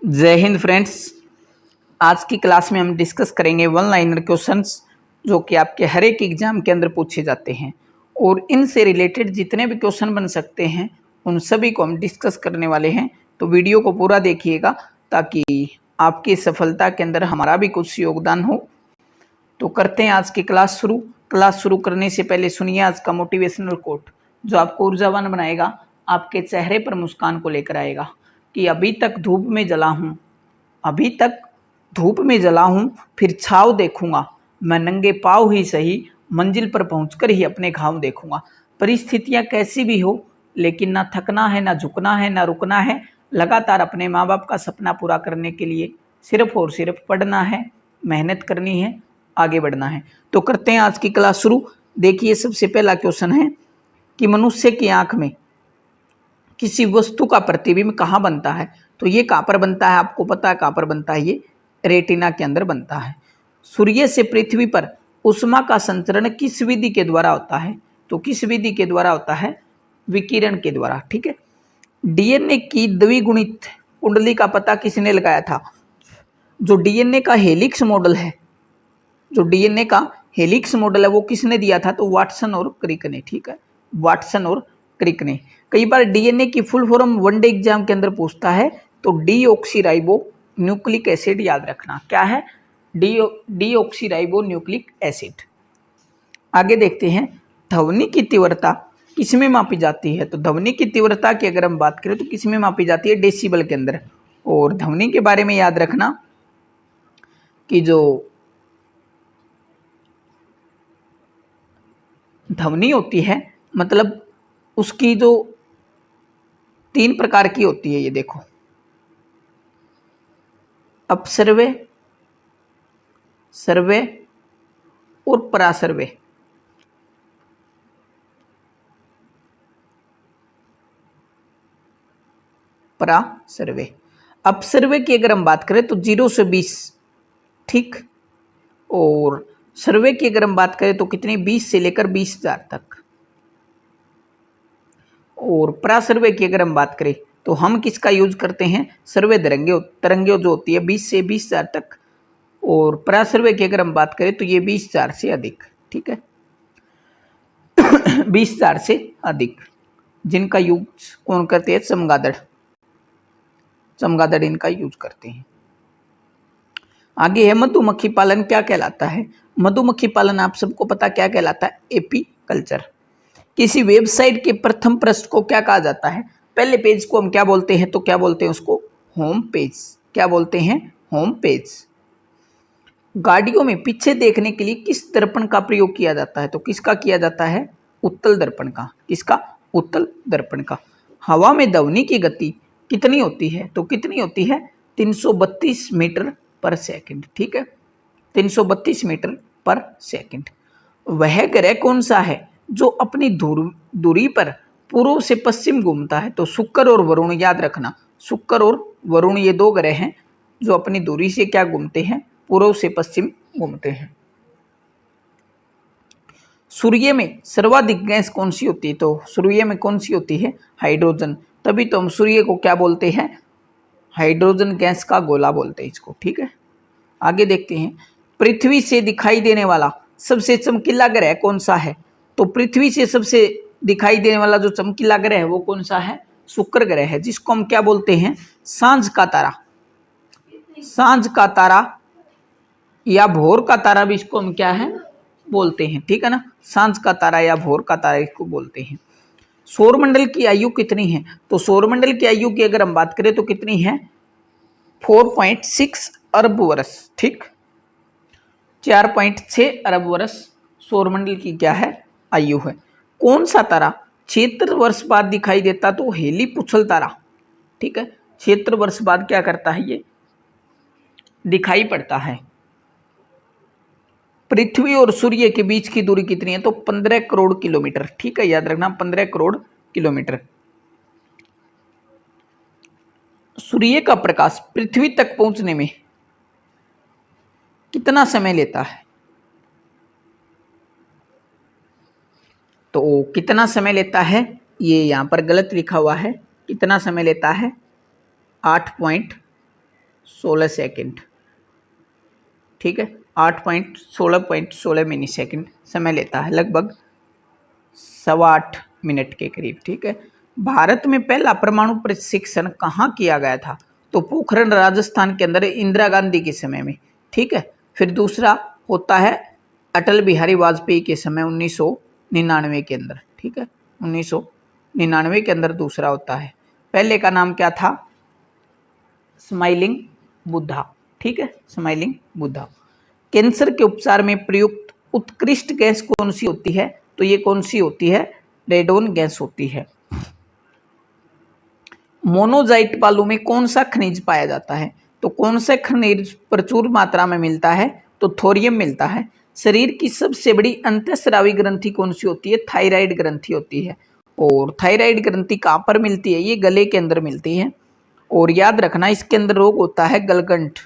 जय हिंद फ्रेंड्स। आज की क्लास में हम डिस्कस करेंगे वन लाइनर क्वेश्चंस जो कि आपके हर एक एग्जाम के अंदर पूछे जाते हैं और इनसे रिलेटेड जितने भी क्वेश्चन बन सकते हैं उन सभी को हम डिस्कस करने वाले हैं। तो वीडियो को पूरा देखिएगा ताकि आपकी सफलता के अंदर हमारा भी कुछ योगदान हो। तो करते हैं आज की क्लास शुरू। क्लास शुरू करने से पहले सुनिए आज का मोटिवेशनल कोट जो आपको ऊर्जावान बनाएगा, आपके चेहरे पर मुस्कान को लेकर आएगा कि अभी तक धूप में जला हूँ, अभी तक धूप में जला हूँ, फिर छाव देखूंगा, मैं नंगे पाँव ही सही, मंजिल पर पहुंचकर ही अपने घाव देखूंगा। परिस्थितियां कैसी भी हो लेकिन ना थकना है, ना झुकना है, ना रुकना है। लगातार अपने माँ बाप का सपना पूरा करने के लिए सिर्फ और सिर्फ पढ़ना है, मेहनत करनी है, आगे बढ़ना है। तो करते हैं आज की क्लास शुरू। देखिए सबसे पहला क्वेश्चन है कि मनुष्य की आंख में किसी वस्तु का प्रतिबिंब कहाँ बनता है। तो ये कहाँ पर बनता है, आपको पता है कहाँ पर बनता है, ये रेटिना के अंदर बनता है। सूर्य से पृथ्वी पर उष्मा का संचरण किस विधि के द्वारा होता है। तो किस विधि के द्वारा होता है, विकिरण के द्वारा। ठीक है। डीएनए की द्विगुणित कुंडली का पता किसने लगाया था। जो डीएनए का हेलिक्स मॉडल है, जो डीएनए का हेलिक्स मॉडल है वो किसने दिया था। तो वाटसन और क्रिक ने। ठीक है, वाटसन और क्रिक ने। कई बार डीएनए की फुल फॉर्म वनडे एग्जाम के अंदर पूछता है, तो डीऑक्सीराइबो न्यूक्लिक एसिड याद रखना। क्या है, डीऑक्सीराइबो न्यूक्लिक एसिड। आगे देखते हैं ध्वनि की तीव्रता किसमें मापी जाती है। तो ध्वनि की तीव्रता की अगर हम बात करें तो किसमें मापी जाती है, डेसिबल के अंदर। और ध्वनि के बारे में याद रखना कि जो ध्वनि होती है मतलब उसकी जो 3 प्रकार की होती है, ये देखो, अपसर्वे, सर्वे और परासर्वे। परासर्वे, अपसर्वे की अगर हम बात करें तो 0 से 20, ठीक। और सर्वे की अगर हम बात करें तो कितनी, 20 से लेकर 20,000 तक। और परासर्वे की अगर हम बात करें तो हम किसका यूज करते हैं, सर्वे तरंगे तरंगे जो होती है 20 से 20,000 तक। और परासर्वे की अगर हम बात करें तो ये 20,000 से अधिक। ठीक है, 20,000 से अधिक, जिनका यूज कौन करते हैं, चमगादड़, चमगादड़ इनका यूज करते हैं। आगे है मधुमक्खी पालन क्या कहलाता है। मधुमक्खी पालन आप सबको पता क्या कहलाता है, एपी कल्चर। किसी वेबसाइट के प्रथम पृष्ठ को क्या कहा जाता है। पहले पेज को हम क्या बोलते हैं, तो क्या बोलते हैं उसको, होम पेज। क्या बोलते हैं, होम पेज। गाड़ियों में पीछे देखने के लिए किस दर्पण का प्रयोग किया जाता है। तो किसका किया जाता है, उत्तल दर्पण का। किसका, उत्तल दर्पण का। हवा में ध्वनि की गति कितनी होती है। तो कितनी होती है, 332 मीटर पर सेकंड। ठीक है, 332 मीटर पर सेकंड। वह ग्रह कौन सा है जो अपनी दूरी पर पूर्व से पश्चिम घूमता है। तो शुक्र और वरुण याद रखना, शुक्र और वरुण ये 2 ग्रह हैं जो अपनी दूरी से क्या घूमते हैं, पूर्व से पश्चिम घूमते हैं। सूर्य में सर्वाधिक गैस कौन सी होती है। तो सूर्य में कौन सी होती है, हाइड्रोजन। तभी तो हम सूर्य को क्या बोलते हैं, हाइड्रोजन गैस का गोला बोलते हैं इसको। ठीक है, आगे देखते हैं पृथ्वी से दिखाई देने वाला सबसे चमकीला ग्रह कौन सा है। तो पृथ्वी से सबसे दिखाई देने वाला जो चमकीला ग्रह है वो कौन सा है, शुक्र ग्रह है, जिसको हम क्या बोलते हैं, सांझ का तारा। सांझ का तारा या भोर का तारा भी इसको हम क्या है बोलते हैं। ठीक है ना, सांझ का तारा या भोर का तारा इसको बोलते हैं। सौरमंडल की आयु कितनी है। तो सौरमंडल की आयु की अगर हम बात करें तो कितनी है, 4.6 अरब वर्ष। ठीक, 4.6 अरब वर्ष सौरमंडल की क्या है, आयु है। कौन सा तारा 76 वर्ष बाद दिखाई देता, तो हेली पुछल तारा। ठीक है, 76 वर्ष बाद क्या करता है, ये दिखाई पड़ता है। पृथ्वी और सूर्य के बीच की दूरी कितनी है, तो 15 करोड़ किलोमीटर। ठीक है, याद रखना 15 करोड़ किलोमीटर। सूर्य का प्रकाश पृथ्वी तक पहुंचने में कितना समय लेता है। तो कितना समय लेता है, ये यहां पर गलत लिखा हुआ है, कितना समय लेता है, 8.8 16 सेकंड, ठीक है। 8.16 मिली सेकंड समय लेता है, लगभग 8.25 मिनट के करीब, ठीक है। भारत में पहला परमाणु प्रशिक्षण कहाँ किया गया था? तो पोखरण राजस्थान के अंदर इंदिरा गांधी के समय में, ठीक है। फिर दूसरा होता है अटल बिहारी वाजपेयी के समय 1999 के अंदर, ठीक है। 1999 के अंदर दूसरा होता है। पहले का नाम क्या था? स्माइलिंग बुद्धा, ठीक है, स्माइलिंग बुद्धा। कैंसर के उपचार में प्रयुक्त उत्कृष्ट गैस कौन सी होती है? तो ये कौन सी होती है? रेडोन गैस होती है। मोनोजाइट बालू में कौन सा खनिज पाया जाता है? तो कौन सा खनिज प्रचुर मात्रा में मिलता है? तो थोरियम मिलता है। शरीर की सबसे बड़ी अंतःस्रावी ग्रंथि कौन सी होती है? थायराइड ग्रंथि होती है। और थायराइड ग्रंथि कहाँ पर मिलती है? ये गले के अंदर मिलती है। और याद रखना इसके अंदर रोग होता है गलगंड,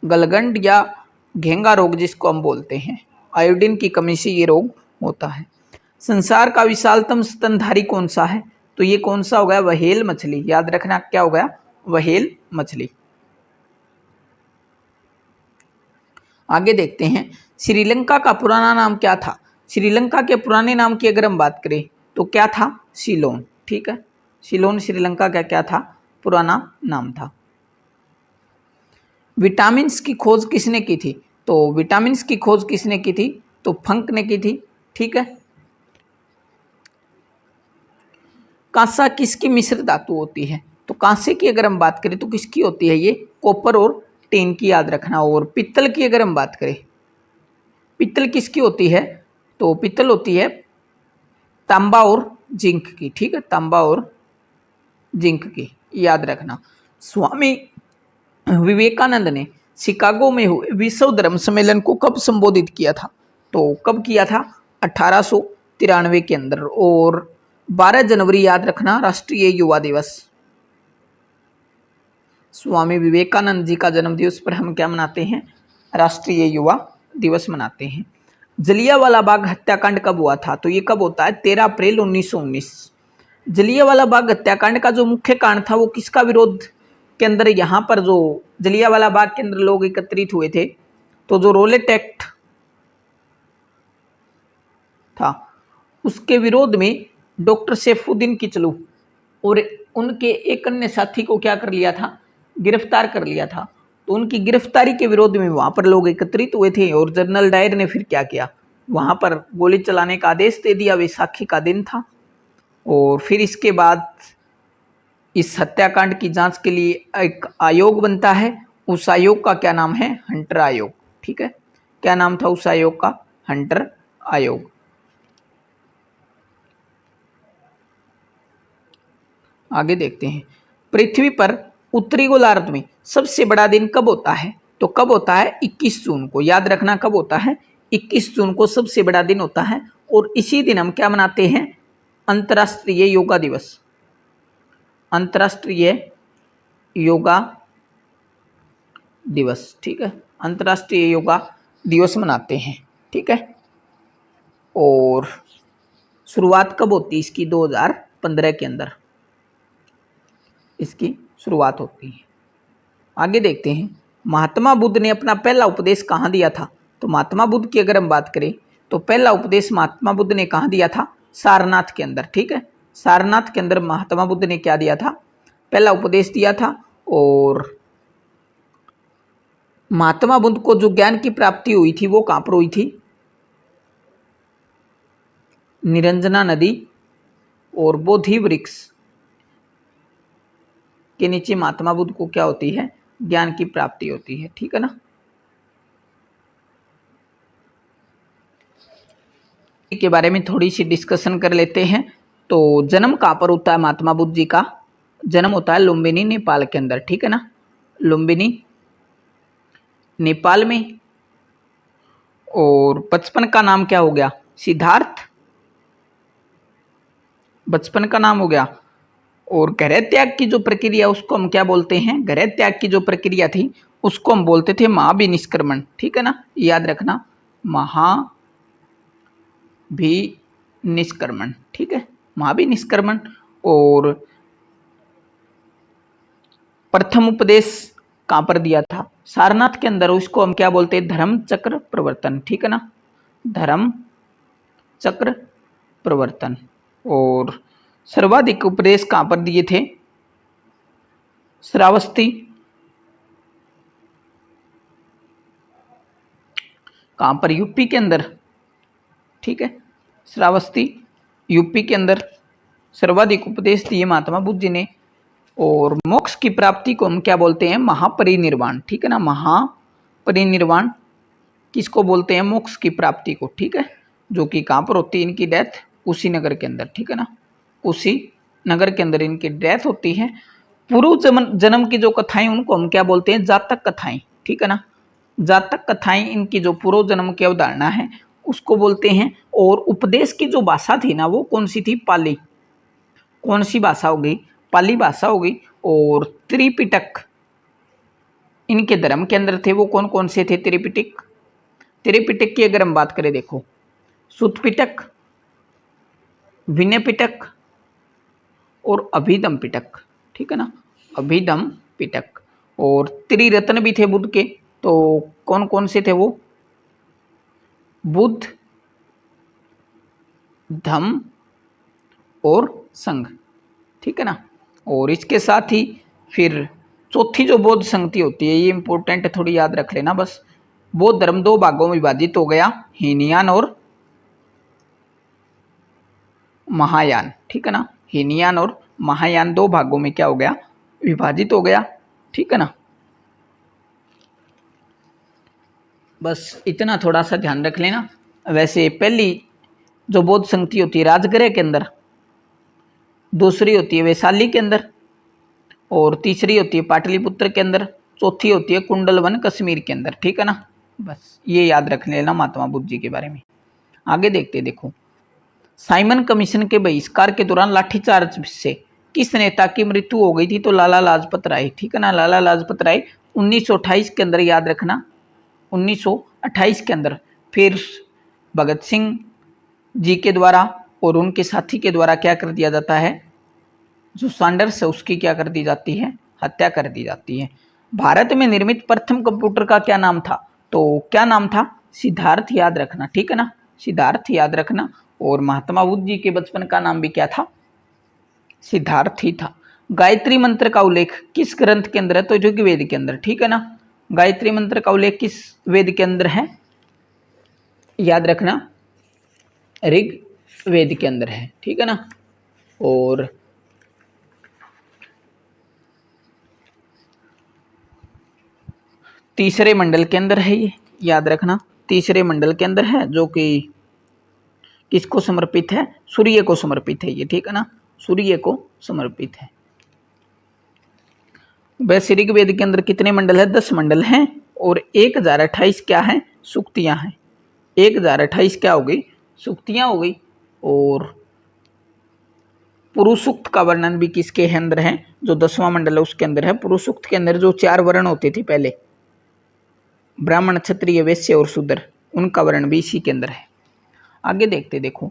गलगंड या घेंगा रोग जिसको हम बोलते हैं। आयोडीन की कमी से ये रोग होता है। संसार का विशालतम स्तनधारी कौन सा है? तो ये कौन सा हो गया? व्हेल मछली। याद रखना क्या हो गया? व्हेल मछली। आगे देखते हैं, श्रीलंका का पुराना नाम क्या था? श्रीलंका के पुराने नाम की अगर हम बात करें तो क्या था? सिलोन, ठीक है। सिलोन श्रीलंका का क्या था? पुराना नाम था। विटामिन्स की खोज किसने की थी? तो विटामिन्स की खोज किसने की थी? तो फंक ने की थी, ठीक है। कांसा किसकी मिश्र धातु होती है? तो कांसे की अगर हम बात करें तो किसकी होती है? ये कॉपर और टिन की, याद रखना। और पित्तल की अगर हम बात करें, पित्तल किसकी होती है? तो पित्तल होती है तांबा और जिंक की, ठीक है, तांबा और जिंक की, याद रखना। स्वामी विवेकानंद ने शिकागो में हुए विश्व धर्म सम्मेलन को कब संबोधित किया था? तो कब किया था? 1893 के अंदर। और 12 जनवरी याद रखना राष्ट्रीय युवा दिवस। स्वामी विवेकानंद जी का जन्म दिवस पर हम क्या मनाते हैं? राष्ट्रीय युवा दिवस मनाते हैं। जलियांवाला बाग हत्याकांड कब हुआ था? तो ये कब होता है? 13 अप्रैल 1919। जलियांवाला बाग हत्याकांड का जो मुख्य कारण था वो किसका विरोध के अंदर, यहाँ पर जो जलियांवाला बाग के अंदर लोग एकत्रित हुए थे, तो जो रोलेट एक्ट था उसके विरोध में डॉक्टर सैफुद्दीन किचलू और उनके एक अन्य साथी को क्या कर लिया था? गिरफ्तार कर लिया था। तो उनकी गिरफ्तारी के विरोध में वहां पर लोग एकत्रित हुए थे और जनरल डायर ने फिर क्या किया? वहां पर गोली चलाने का आदेश दे दिया। वैसाखी का दिन था। और फिर इसके बाद इस हत्याकांड की जांच के लिए एक आयोग बनता है। उस आयोग का क्या नाम है? हंटर आयोग, ठीक है। क्या नाम था उस आयोग का? हंटर आयोग। आगे देखते हैं, पृथ्वी पर उत्तरी गोलार्ध में सबसे बड़ा दिन कब होता है? तो कब होता है? 21 जून को। याद रखना कब होता है? 21 जून को सबसे बड़ा दिन होता है। और इसी दिन हम क्या मनाते हैं? अंतर्राष्ट्रीय योगा दिवस। अंतर्राष्ट्रीय योगा दिवस, ठीक है। अंतर्राष्ट्रीय योगा दिवस मनाते हैं, ठीक है। और शुरुआत कब होती है इसकी? 2015 के अंदर इसकी शुरुआत होती है। आगे देखते हैं, महात्मा बुद्ध ने अपना पहला उपदेश कहाँ दिया था? तो महात्मा बुद्ध की अगर हम बात करें तो पहला उपदेश महात्मा बुद्ध ने कहाँ दिया था? सारनाथ के अंदर, ठीक है। सारनाथ के अंदर महात्मा बुद्ध ने क्या दिया था? पहला उपदेश दिया था। और महात्मा बुद्ध को जो ज्ञान की प्राप्ति हुई थी वो कहाँ पर हुई थी? निरंजना नदी और बोधि वृक्ष के नीचे महात्मा बुद्ध को क्या होती है? ज्ञान की प्राप्ति होती है, ठीक है ना। के बारे में थोड़ी सी डिस्कशन कर लेते हैं। तो जन्म कहाँ पर होता है महात्मा बुद्ध जी का? जन्म होता है लुम्बिनी नेपाल के अंदर, ठीक है ना। लुम्बिनी नेपाल में। और बचपन का नाम क्या हो गया? सिद्धार्थ, बचपन का नाम हो गया। और गृह त्याग की जो प्रक्रिया उसको हम क्या बोलते हैं? गृह त्याग की जो प्रक्रिया थी उसको हम बोलते थे महाभिनिष्क्रमण, ठीक है ना। याद रखना महाभिनिष्क्रमण, ठीक है, महाभिनिष्क्रमण। और प्रथम उपदेश कहाँ पर दिया था? सारनाथ के अंदर। उसको हम क्या बोलते हैं? धर्म चक्र प्रवर्तन, ठीक है ना, धर्म चक्र प्रवर्तन। और सर्वाधिक उपदेश कहाँ पर दिए थे? श्रावस्ती। कहाँ पर? यूपी के अंदर, ठीक है, श्रावस्ती यूपी के अंदर सर्वाधिक उपदेश दिए महात्मा बुद्ध जी ने। और मोक्ष की प्राप्ति को हम क्या बोलते हैं? महापरिनिर्वाण, ठीक है ना, महापरिनिर्वाण किसको बोलते हैं? मोक्ष की प्राप्ति को, ठीक है, जो कि कहाँ पर होती है इनकी डेथ? कुशीनगर के अंदर, ठीक है ना, कुशीनगर के अंदर इनकी डेथ होती है। पूर्व जन्म की जो कथाएं उनको हम क्या बोलते हैं? जातक कथाएं, ठीक है ना, जातक कथाएं इनकी जो पूर्व जन्म की अवधारणा है उसको बोलते हैं। और उपदेश की जो भाषा थी ना वो कौन सी थी? पाली। कौन सी भाषा हो गई? पाली भाषा हो गई। और त्रिपिटक इनके धर्म के अंदर थे, वो कौन कौन से थे? त्रिपिटक की अगर हम बात करें, देखो, सुत्त पिटक, विनय पिटक और अभिधम पिटक, ठीक है ना, अभिधम पिटक। और त्रिरत्न भी थे बुद्ध के, तो कौन कौन से थे वो? बुद्ध, धम्म और संघ, ठीक है ना। और इसके साथ ही फिर चौथी जो बौद्ध संगति होती है, ये इंपॉर्टेंट है, थोड़ी याद रख लेना बस। बौद्ध धर्म दो भागों में विभाजित हो गया, हीनयान और महायान, ठीक है ना, हीनयान और महायान दो भागों में क्या हो गया? विभाजित हो गया, ठीक है ना। बस इतना थोड़ा सा ध्यान रख लेना। वैसे पहली जो बौद्ध संगति होती है राजगृह के अंदर, दूसरी होती है वैशाली के अंदर, और तीसरी होती है पाटलिपुत्र के अंदर, चौथी होती है कुंडलवन कश्मीर के अंदर, ठीक है ना। बस ये याद रख लेना महात्मा बुद्ध जी के बारे में। आगे देखते, देखो, साइमन कमीशन के बहिष्कार के दौरान लाठीचार्ज से किस नेता की मृत्यु हो गई थी? तो लाला लाजपत राय, ठीक है ना, लाला लाजपत राय 1928 के अंदर, याद रखना, 1928 के अंदर। फिर भगत सिंह जी के द्वारा और उनके साथी के द्वारा क्या कर दिया जाता है? जो सैंडर्स है उसकी क्या कर दी जाती है? हत्या कर दी जाती है। भारत में निर्मित प्रथम कंप्यूटर का क्या नाम था? तो क्या नाम था? सिद्धार्थ, याद रखना, ठीक है ना, सिद्धार्थ याद रखना। और महात्मा बुद्ध जी के बचपन का नाम भी क्या था? सिद्धार्थ ही था। गायत्री मंत्र का उल्लेख किस ग्रंथ के अंदर है? तो ऋग्वेद के अंदर, ठीक है ना। गायत्री मंत्र का उल्लेख किस वेद के अंदर है? याद रखना, ऋग्वेद के अंदर है, ठीक है ना। और तीसरे मंडल के अंदर है ये, याद रखना, तीसरे मंडल के अंदर है, जो कि किसको समर्पित है? सूर्य को समर्पित है ये, ठीक है ना, सूर्य को समर्पित है। वैसे ऋग्वेद के अंदर कितने मंडल है? 10 मंडल हैं। और 1028 क्या है? सूक्तियां हैं। 1028 क्या हो गई? सूक्तियां हो गई। और पुरुष सूक्त का वर्णन भी किसके अंदर है? जो 10वां मंडल है उसके अंदर है। पुरुष सूक्त के अंदर जो 4 वर्ण होते थे पहले, ब्राह्मण, क्षत्रिय, वैश्य और शूद्र, उनका वर्ण भी इसी के अंदर है। आगे देखते, देखो,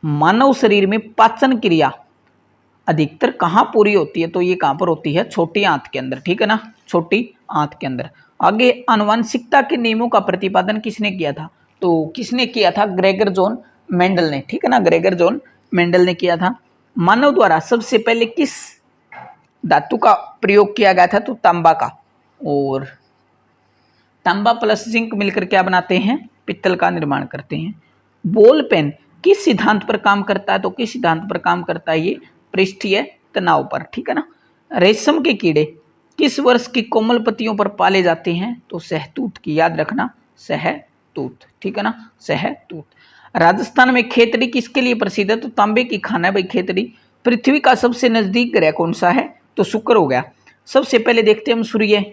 मानव शरीर में पाचन क्रिया अधिकतर कहाँ पूरी होती है? तो ये कहाँ पर होती है? छोटी आंत के अंदर, ठीक है ना, छोटी आंत के अंदर। आगे आनुवंशिकता के नियमों का प्रतिपादन किसने किया था? तो किसने किया था? ग्रेगर जॉन मेंडल ने, ठीक है ना, ग्रेगर जॉन मेंडल ने किया था। मानव द्वारा सबसे पहले किस धातु का प्रयोग किया गया था? तो तांबा का। और तांबा प्लस जिंक मिलकर क्या बनाते हैं? पित्तल का निर्माण करते हैं। बॉल पेन किस सिद्धांत पर काम करता है? तो किस सिद्धांत पर काम करता है ये? पृष्ठीय तनाव पर, ठीक है ना। रेशम के कीड़े किस वर्ष की कोमल पत्तियों पर पाले जाते हैं? तो सहतूत की, याद रखना, सहतूत, ठीक है ना, सहतूत। राजस्थान में खेतड़ी किसके लिए प्रसिद्ध है? तो तांबे की खान है भाई खेतड़ी। पृथ्वी का सबसे नजदीक ग्रह कौन सा है? तो शुक्र हो गया। सबसे पहले देखते हैं हम सूर्य,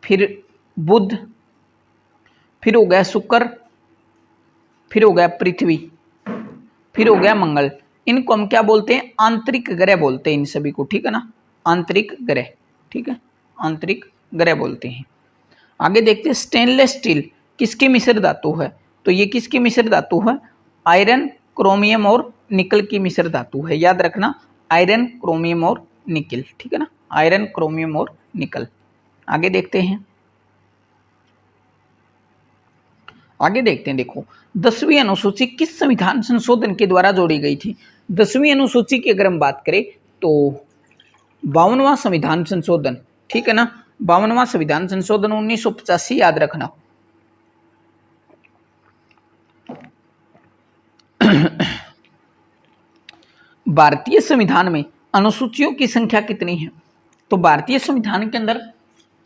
फिर बुध, फिर हो गया शुक्र, फिर हो गया पृथ्वी, फिर हो गया मंगल। इनको हम क्या बोलते हैं? आंतरिक ग्रह बोलते हैं इन सभी को, ठीक है ना, आंतरिक ग्रह, ठीक है, आंतरिक ग्रह बोलते हैं। आगे देखते हैं, स्टेनलेस स्टील किसकी मिश्र धातु है? तो ये किसकी मिश्र धातु है? आयरन, क्रोमियम और निकल की मिश्र धातु है, याद रखना, आयरन, क्रोमियम और निकल, ठीक है ना, आयरन, क्रोमियम और निकल। आगे देखते हैं, देखो 10वीं अनुसूची किस संविधान संशोधन के द्वारा जोड़ी गई थी। 10वीं अनुसूची की अगर हम बात करें तो 52वां संविधान संशोधन, ठीक है ना, 52वां संविधान संशोधन 1985, याद रखना। भारतीय संविधान में अनुसूचियों की संख्या कितनी है? तो भारतीय संविधान के अंदर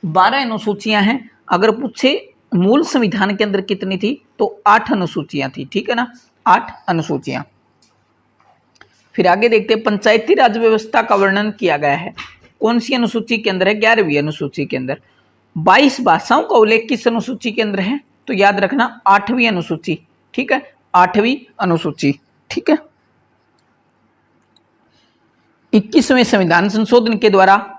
12 अनुसूचियां हैं। अगर पूछे मूल संविधान के अंदर कितनी थी तो 8 अनुसूचियां थी, ठीक है ना, 8 अनुसूचियां। फिर आगे देखते हैं, पंचायती राज व्यवस्था का वर्णन किया गया है कौन सी अनुसूची के अंदर है? 11वीं अनुसूची के अंदर। 22 भाषाओं का उल्लेख किस अनुसूची के अंदर है? तो याद रखना 8वीं अनुसूची, ठीक है, 8वीं अनुसूची, ठीक है। 21वें संविधान संशोधन के द्वारा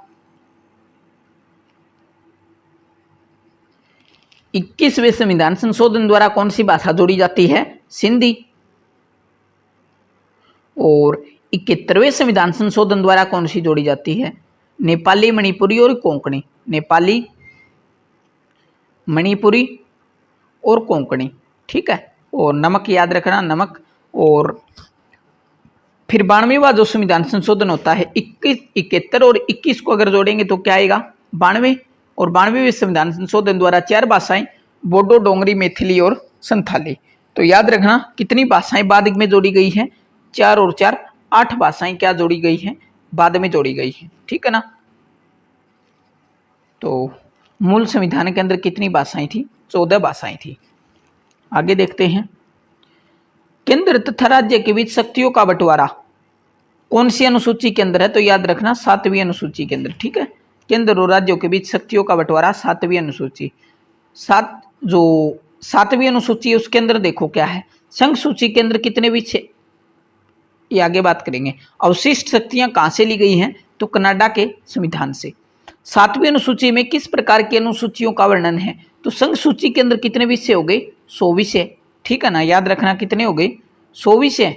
21वें संविधान संशोधन द्वारा कौन सी भाषा जोड़ी जाती है? सिंधी। और 71वें संविधान संशोधन द्वारा कौन सी जोड़ी जाती है? नेपाली, मणिपुरी और कोंकणी। नेपाली, मणिपुरी और कोंकणी, ठीक है। और नमक याद रखना, नमक। और फिर 92वां जो संविधान संशोधन होता है 21, 71 और 21 को अगर जोड़ेंगे तो क्या आएगा? 92। और 92वें संविधान संशोधन द्वारा 4 भाषाएं, बोडो, डोंगरी, मैथिली और संथाली। तो याद रखना कितनी भाषाएं बाद में जोड़ी गई हैं? 4 और 4 8 भाषाएं क्या जोड़ी गई हैं? बाद में जोड़ी गई हैं, ठीक है ना। तो मूल संविधान के अंदर कितनी भाषाएं थी? 14 भाषाएं थी। आगे देखते हैं, केंद्र तथा राज्य के बीच शक्तियों का बंटवारा कौन सी अनुसूची के अंदर है? तो याद रखना 7वीं अनुसूची के अंदर, ठीक है। केंद्र और राज्यों के बीच शक्तियों का बंटवारा 7वीं अनुसूची। 7वीं अनुसूची है उसके अंदर देखो क्या है, संघ सूची के अंदर कितने विषय, ये आगे बात करेंगे। अवशिष्ट शक्तियां कहां से ली गई हैं? तो कनाडा के संविधान से। 7वीं अनुसूची में किस प्रकार की अनुसूचियों का वर्णन है? तो संघ सूची के अंदर कितने विषय हो गए? 100 विषय, ठीक है ना, याद रखना कितने हो गए? 100 विषय।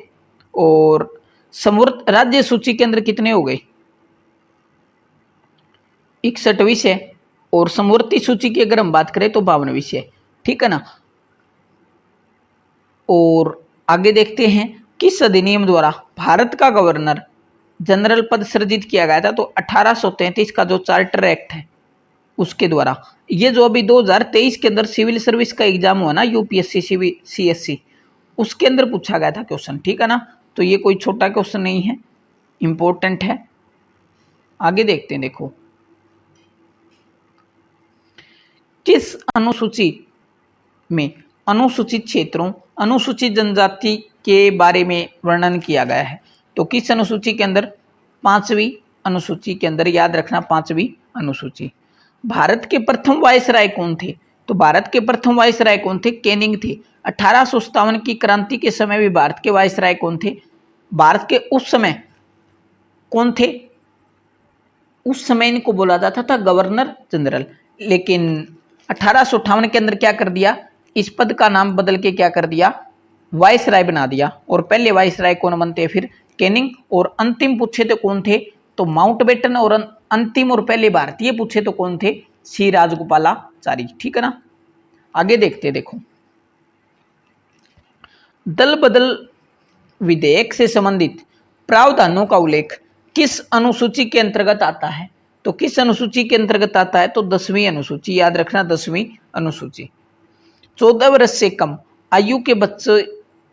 और समवर्त राज्य सूची के अंदर कितने हो गए? 61 विषय। और समवर्ती सूची की अगर हम बात करें तो 52 विषय, ठीक है ना। और आगे देखते हैं, किस अधिनियम द्वारा भारत का गवर्नर जनरल पद सृजित किया गया था? तो 1833 का जो चार्टर एक्ट है उसके द्वारा। ये जो अभी 2023 के अंदर सिविल सर्विस का एग्जाम हुआ ना, यूपीएससी सीएससी, उसके अंदर पूछा गया था क्वेश्चन, ठीक है ना। तो ये कोई छोटा क्वेश्चन नहीं है, इंपॉर्टेंट है। आगे देखते हैं, देखो किस अनुसूची में अनुसूचित क्षेत्रों, अनुसूचित जनजाति के बारे में वर्णन किया गया है? तो किस अनुसूची के अंदर? 5वीं अनुसूची के अंदर, याद रखना 5वीं अनुसूची। भारत के प्रथम वायसराय कौन थे? तो भारत के प्रथम वायसराय कौन थे? कैनिंग थे। 1857 की क्रांति के समय भी भारत के वायसराय कौन थे? भारत के उस समय कौन थे? उस समय इनको बोला जाता था गवर्नर जनरल। लेकिन 1858 के अंदर क्या कर दिया? इस पद का नाम बदल के क्या कर दिया? वायसराय बना दिया। और पहले वायसराय कौन बनते? फिर कैनिंग। और अंतिम पूछे तो कौन थे? तो माउंटबेटन। और अंतिम और पहले भारतीय पूछे तो कौन थे? सी राजगोपालाचारी, ठीक है ना। आगे देखते, देखो दल बदल विधेयक से संबंधित प्रावधानों का उल्लेख किस अनुसूची के अंतर्गत आता है? तो किस अनुसूची के अंतर्गत आता है? तो 10वीं अनुसूची, याद रखना 10वीं अनुसूची। 14 वर्ष से कम आयु के बच्चे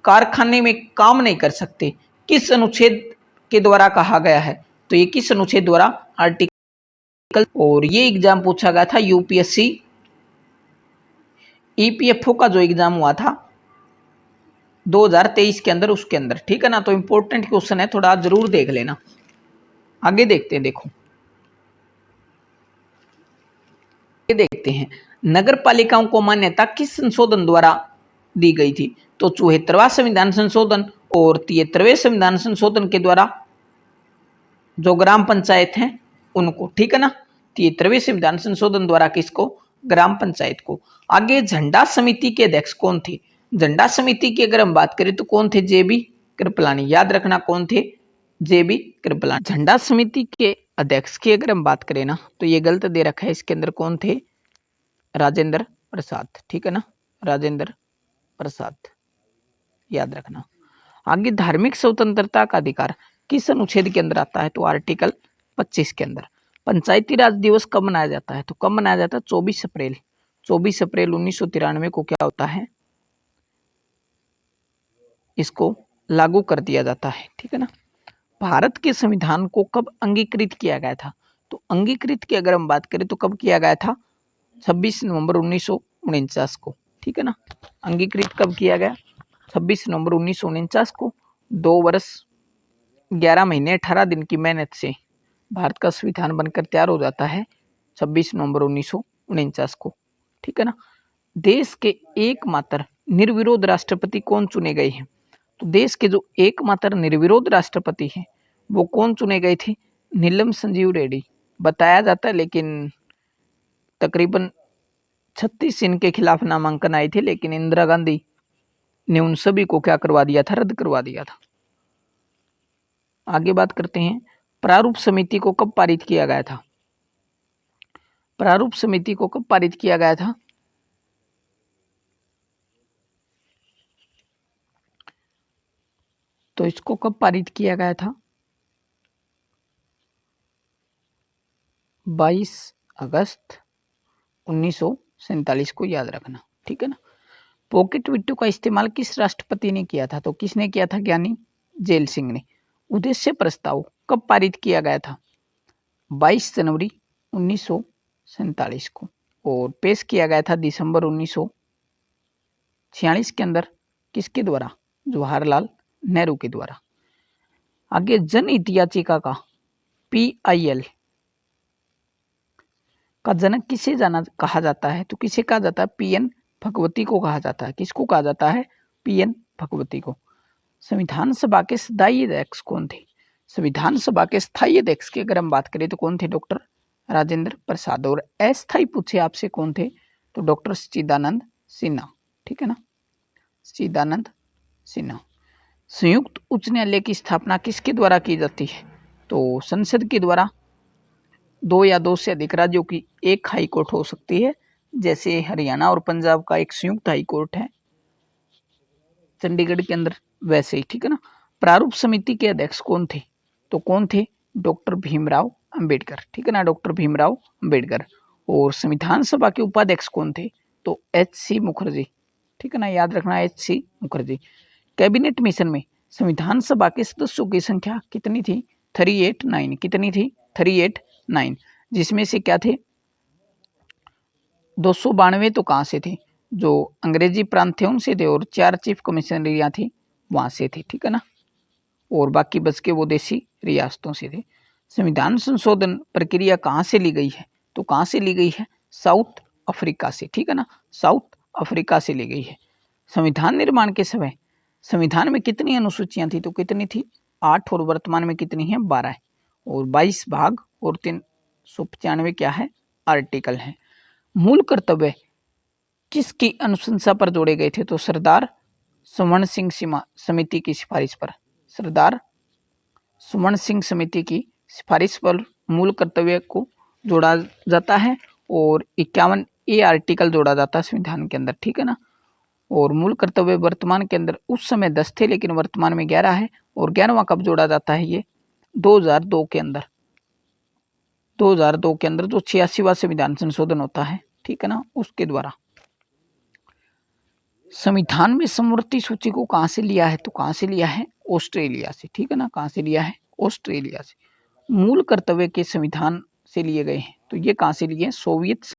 कारखाने में काम नहीं कर सकते, किस अनुच्छेद के द्वारा कहा गया है? तो ये किस अनुच्छेद द्वारा? आर्टिकल। और ये एग्जाम पूछा गया था यूपीएससी ईपीएफओ का जो एग्जाम हुआ था 2023 के अंदर, उसके अंदर, ठीक है ना। तो इंपॉर्टेंट क्वेश्चन है, थोड़ा जरूर देख लेना। आगे देखते हैं, देखो ये देखते हैं, नगर पालिकाओं को मान्यता किस संशोधन द्वारा दी गई थी? तो 74वां संविधान संशोधन और 73वें संविधान संशोधन के द्वारा जो ग्राम पंचायत हैं उनको, ठीक है ना। 73वें संविधान संशोधन द्वारा किसको? ग्राम पंचायत को। आगे झंडा समिति के अध्यक्ष कौन थे? झंडा समिति की अगर हम बात करें तो कौन थे? जेबी कृपलानी, याद रखना कौन थे? JB कृपलानी। झंडा समिति के अध्यक्ष की अगर हम बात करें ना तो ये गलत दे रखा है, इसके अंदर कौन थे? राजेंद्र प्रसाद, ठीक है ना, राजेंद्र प्रसाद, याद रखना। आगे धार्मिक स्वतंत्रता का अधिकार किस अनुच्छेद के अंदर आता है? तो आर्टिकल 25 के अंदर। पंचायती राज दिवस कब मनाया जाता है? तो कब मनाया जाता है? 24 अप्रैल। 24 अप्रैल 1993 को क्या होता है? इसको लागू कर दिया जाता है, ठीक है ना। भारत के संविधान को कब अंगीकृत किया गया था? तो अंगीकृत की अगर हम बात करें तो कब किया गया था? 26 नवंबर 1949 को, ठीक है ना। अंगीकृत कब किया गया? 26 नवंबर 1949 को। 2 वर्ष 11 महीने 18 दिन की मेहनत से भारत का संविधान बनकर तैयार हो जाता है 26 नवंबर 1949 को, ठीक है ना। देश के एकमात्र निर्विरोध राष्ट्रपति कौन चुने गए हैं? तो देश के जो एकमात्र निर्विरोध राष्ट्रपति हैं वो कौन चुने गए थे? नीलम संजीव रेड्डी बताया जाता है, लेकिन तकरीबन 36 इनके खिलाफ नामांकन आए थे, लेकिन इंदिरा गांधी ने उन सभी को क्या करवा दिया था? रद्द करवा दिया था। आगे बात करते हैं, प्रारूप समिति को कब पारित किया गया था? प्रारूप समिति को कब पारित किया गया था? तो इसको कब पारित किया गया था? 22 अगस्त 1947 को, याद रखना, ठीक है ना। पॉकेट विट्टू का इस्तेमाल किस राष्ट्रपति ने किया था? तो किसने किया था? ज्ञानी जैल सिंह ने। उद्देश्य प्रस्ताव कब पारित किया गया था? 22 जनवरी 1947 को, और पेश किया गया था दिसंबर 1946 के अंदर। किसके द्वारा? जवाहरलाल नेहरू के द्वारा। आगे जनहित याचिका का PIL का जनक किसे कहा जाता है? तो किसे कहा जाता है? PN भगवती को कहा जाता है। किसको कहा जाता है? PN भगवती को। संविधान सभा के स्थायी अध्यक्ष कौन थे? संविधान सभा के स्थायी अध्यक्ष की अगर हम बात करें तो कौन थे? डॉक्टर राजेंद्र प्रसाद। और अस्थायी पूछे आपसे कौन थे? तो डॉक्टर सच्चिदानंद सिन्हा, ठीक है ना, सच्चिदानंद सिन्हा। संयुक्त उच्च न्यायालय की स्थापना किसके द्वारा की जाती है? तो संसद के द्वारा। 2 या 2 से अधिक राज्यों की एक हाई कोर्ट हो सकती है, जैसे हरियाणा और पंजाब का एक संयुक्त हाई कोर्ट है चंडीगढ़ के अंदर, वैसे ही, ठीक है ना। प्रारूप समिति के अध्यक्ष कौन थे? तो कौन थे? डॉक्टर भीमराव अंबेडकर, ठीक है ना, डॉक्टर भीमराव अंबेडकर। और संविधान सभा के उपाध्यक्ष कौन थे? तो HC मुखर्जी, ठीक है ना, याद रखना, HC मुखर्जी। कैबिनेट मिशन में संविधान सभा के सदस्यों की संख्या कितनी थी? 389। कितनी थी? 389, जिसमें से क्या थे? 292 तो कहाँ से थे? जो अंग्रेजी प्रांत थे उनसे थे, और 4 चीफ कमिश्नरियाँ थी वहाँ से थे, ठीक है ना, और बाकी बच के वो देसी रियासतों से थे। संविधान संशोधन प्रक्रिया कहाँ से ली गई है? तो कहाँ से ली गई है? साउथ अफ्रीका से, ठीक है ना, साउथ अफ्रीका से ली गई है। संविधान निर्माण के समय संविधान में कितनी अनुसूचियां थी? तो कितनी थी? 8, और वर्तमान में कितनी है? 12 है, और 22 भाग और 395 क्या है? आर्टिकल है। मूल कर्तव्य किसकी अनुशंसा पर जोड़े गए थे? तो सरदार सुमन सिंह समिति की सिफारिश पर। सरदार सुमन सिंह समिति की सिफारिश पर मूल कर्तव्य को जोड़ा जाता है, और 51A आर्टिकल जोड़ा जाता है संविधान के अंदर, ठीक है ना। और मूल कर्तव्य वर्तमान के अंदर उस समय 10 थे, लेकिन वर्तमान में 11 है। और 11वां कब जोड़ा जाता है? ये 2002 के अंदर। 2002 के अंदर जो 86वां संविधान संशोधन होता है, ठीक है ना, उसके द्वारा। संविधान में समवर्ती सूची को कहाँ से लिया है? तो कहाँ से लिया है? ऑस्ट्रेलिया से, ठीक है ना, कहाँ से लिया है? ऑस्ट्रेलिया से। मूल कर्तव्य के संविधान से लिए गए हैं, तो ये कहाँ से लिए हैं? सोवियत